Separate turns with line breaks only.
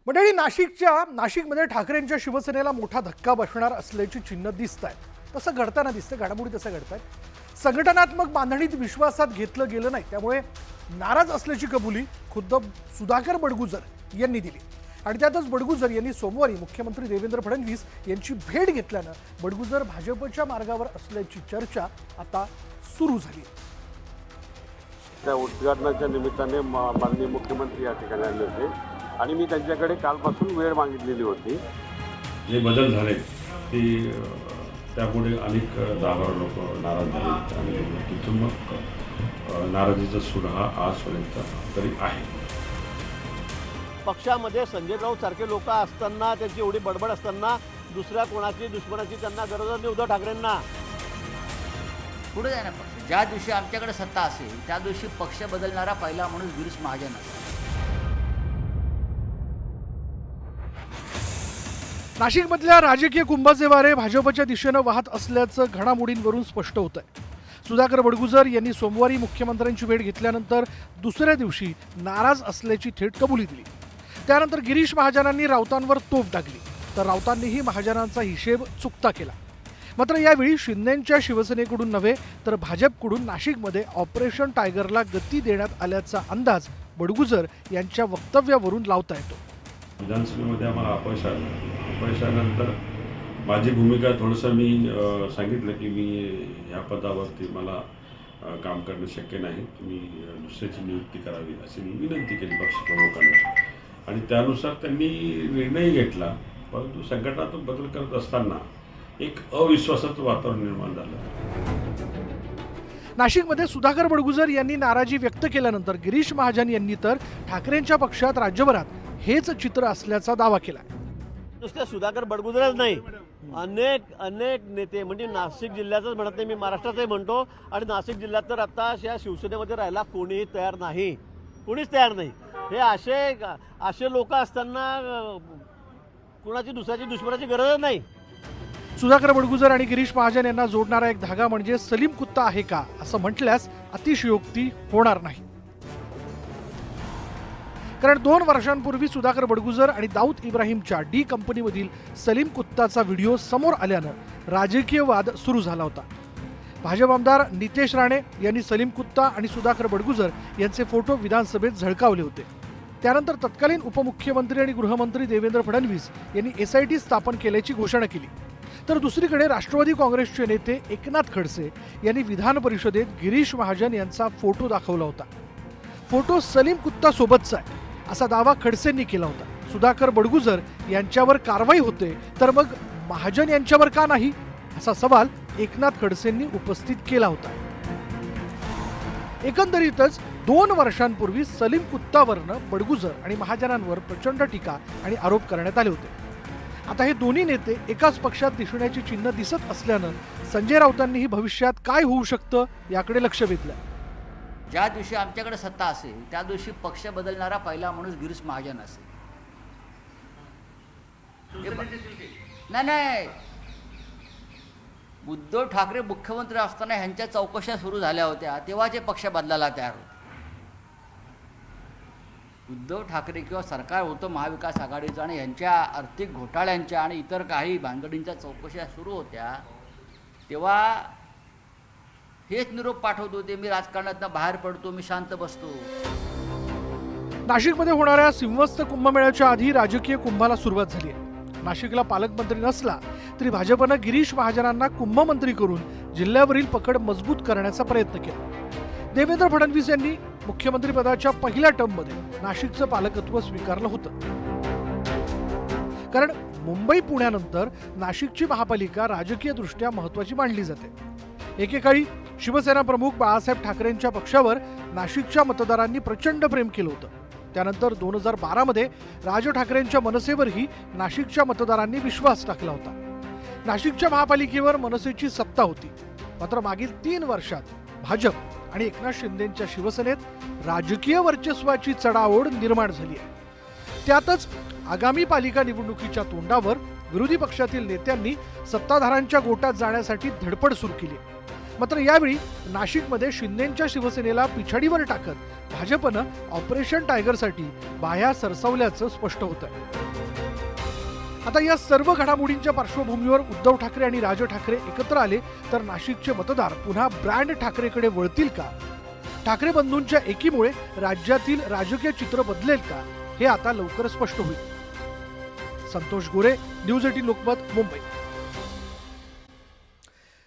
मंडळी, नाशिकमध्ये ठाकरेंच्या शिवसेनेला मोठा धक्का बसणार असल्याची चिन्ह दिसत आहेत. तसं घडताना दिसतं, घडामोडी तसं घडतायत. संघटनात्मक बांधणीत विश्वासात घेतलं गेलं नाही, त्यामुळे नाराज असल्याची कबुली खुद्द सुधाकर बडगुजर यांनी दिली. आणि त्यातच बडगुजर यांनी सोमवारी मुख्यमंत्री देवेंद्र फडणवीस यांची भेट घेतल्यानं बडगुजर भाजपच्या मार्गावर असल्याची चर्चा आता सुरू झाली.
त्या उद्घाटनाच्या निमित्ताने माननीय मुख्यमंत्री या ठिकाणी आले होते आणि मी त्यांच्याकडे कालपासून वेळ मागितलेली होती.
जे बदल झाले ते त्यामुळे अनेक 10-12 लोक नाराज झाले आणि तिथून मग नाराजीचा सूर हा आजपर्यंत तरी आहे.
पक्षामध्ये संजय राऊत सारखे लोक असताना, त्यांची एवढी बडबड असताना दुसऱ्या कोणाची दुश्मनाची त्यांना गरज नाही. उद्धव ठाकरेंना
पुढे जाणार पक्ष. ज्या दिवशी आमच्याकडे सत्ता असेल त्या दिवशी पक्ष बदलणारा पहिला माणूस गिरीश महाजन असेल.
नाशिकमधल्या राजकीय कुंभाचे वारे भाजपच्या दिशेनं वाहत असल्याचं घडामोडींवरून स्पष्ट होत आहे. सुधाकर बडगुजर यांनी सोमवारी मुख्यमंत्र्यांची भेट घेतल्यानंतर दुसऱ्या दिवशी नाराज असल्याची थेट कबुली दिली. त्यानंतर गिरीश महाजनांनी राऊतांवर तोफ टाकली, तर राऊतांनीही महाजनांचा हिशेब चुकता केला. मात्र यावेळी शिंदेंच्या शिवसेनेकडून नव्हे तर भाजपकडून नाशिकमध्ये ऑपरेशन टायगरला गती देण्यात आल्याचा अंदाज बडगुजर यांच्या वक्तव्यावरून लावता येतो.
विधानसभेमध्ये आम्हाला अपयश आलं. अपयशानंतर माझी भूमिका थोडंसं मी सांगितलं की मी ह्या पदावरती मला काम करणं शक्य नाही, तुम्ही दुसऱ्याची नियुक्ती करावी अशी मी विनंती केली पक्षप्रमुखांना आणि त्यानुसार त्यांनी निर्णय घेतला. परंतु संघटनात्मक बदल करत असताना एक अविश्वासाचं वातावरण निर्माण झालं.
नाशिकमध्ये सुधाकर बडगुजर यांनी नाराजी व्यक्त केल्यानंतर गिरीश महाजन यांनी तर ठाकरेंच्या पक्षात राज्यभरात हेच चित्र असल्याचा दावा केला.
नुसत्या सुधाकर बडगुजरच नाही, अनेक नेते, म्हणजे नाशिक जिल्ह्याचंच म्हणत नाही, मी महाराष्ट्राचंही म्हणतो. आणि नाशिक जिल्ह्यात तर आता या शिवसेनेमध्ये राहायला कोणीही तयार नाही, कोणीच तयार नाही. हे असे लोक असताना कुणाची दुसऱ्याची दुश्मनाची गरज नाही.
सुधाकर बडगुजर आणि गिरीश महाजन यांना जोडणारा एक धागा म्हणजे सलीम कुत्ता आहे का, असं म्हटल्यास अतिशयोक्ती होणार नाही. कारण 2 वर्षांपूर्वी सुधाकर बडगुजर आणि दाऊद इब्राहिमच्या डी कंपनीमधील सलीम कुत्ताचा व्हिडिओ समोर आल्यानं राजकीय वाद सुरू झाला होता. भाजप आमदार नितेश राणे यांनी सलीम कुत्ता आणि सुधाकर बडगुजर यांचे फोटो विधानसभेत झळकावले होते. त्यानंतर तत्कालीन उपमुख्यमंत्री आणि गृहमंत्री देवेंद्र फडणवीस यांनी SIT स्थापन केल्याची घोषणा केली. तर दुसरीकडे राष्ट्रवादी काँग्रेसचे नेते एकनाथ खडसे यांनी विधान परिषदेत गिरीश महाजन यांचा फोटो दाखवला होता. फोटो सलीम कुत्ता सोबतचा आहे असा दावा खडसेंनी केला होता. सुधाकर बडगुजर यांच्यावर कारवाई होते तर मग महाजन यांच्यावर का नाही, असा सवाल एकनाथ खडसेंनी उपस्थित केला होता. एकंदरीतच 2 वर्षांपूर्वी सलीम कुत्तावरनं बडगुजर आणि महाजनांवर प्रचंड टीका आणि आरोप करण्यात आले होते. आता हे दोन्ही नेते एकाच पक्षात दिसण्याची चिन्ह दिसत असल्यानं संजय राऊतांनीही भविष्यात काय होऊ शकतं याकडे लक्ष वेधलं.
ज्या दिवशी आमच्याकडे सत्ता असेल त्या दिवशी पक्ष बदलणारा पहिला माणूस गिरीश महाजन असेल. नाही, उद्धव ठाकरे मुख्यमंत्री असताना ह्यांच्या चौकशा सुरू झाल्या होत्या, तेव्हा ते पक्ष बदलायला तयार होते. उद्धव ठाकरे किंवा सरकार होतं महाविकास आघाडीचं आणि यांच्या आर्थिक घोटाळ्यांच्या आणि इतर काही भानगडींच्या चौकशा सुरू होत्या, तेव्हा हेच निरोप पाठवत होते, मी राजकारणातनं बाहेर पडतो, मी शांत बसतो.
नाशिकमध्ये होणाऱ्या सिंहस्थ कुंभमेळ्याच्या आधी राजकीय कुंभाला सुरुवात झाली आहे. नाशिकला पालकमंत्री नसला तरी भाजपनं गिरीश महाजनांना कुंभमंत्री करून जिल्ह्यावरील पकड मजबूत करण्याचा प्रयत्न केला. देवेंद्र फडणवीस यांनी मुख्यमंत्रीपदाच्या पहिल्या टर्ममध्ये नाशिकचं पालकत्व स्वीकारलं होतं. कारण मुंबई पुण्यानंतर नाशिकची महापालिका राजकीय दृष्ट्या महत्वाची मानली जाते. एकेकाळी शिवसेना प्रमुख बाळासाहेब ठाकरेंच्या पक्षावर नाशिकच्या मतदारांनी प्रचंड प्रेम केलं होतं. त्यानंतर 2012 राज ठाकरेंच्या मनसेवरही नाशिकच्या मतदारांनी विश्वास टाकला होता. नाशिकच्या महापालिकेवर मनसेची सत्ता होती. मात्र मागील 3 वर्षात भाजप आणि एकनाथ शिंदेंच्या शिवसेनेत राजकीय वर्चस्वाची चढाओढ निर्माण झाली आहे. त्यातच आगामी पालिका निवडणुकीच्या तोंडावर विरोधी पक्षातील नेत्यांनी सत्ताधाऱ्यांच्या गोटात जाण्यासाठी धडपड सुरू केली. मात्र यावेळी नाशिकमध्ये शिंदेंच्या शिवसेनेला पिछाडीवर टाकत भाजपनं ऑपरेशन टायगरसाठी बाह्या सरसावल्याचं स्पष्ट होतंय. आता या सर्व घडामोडींच्या पार्श्वभूमीवर उद्धव ठाकरे आणि राज ठाकरे एकत्र आले तर नाशिकचे मतदार पुन्हा ब्रँड ठाकरेकडे वळतील का? ठाकरे बंधूंच्या एकीमुळे राज्यातील राजकीय चित्र बदलेल का? हे आता लवकर स्पष्ट होईल. संतोष गोरे, न्यूज 18 लोकमत, मुंबई.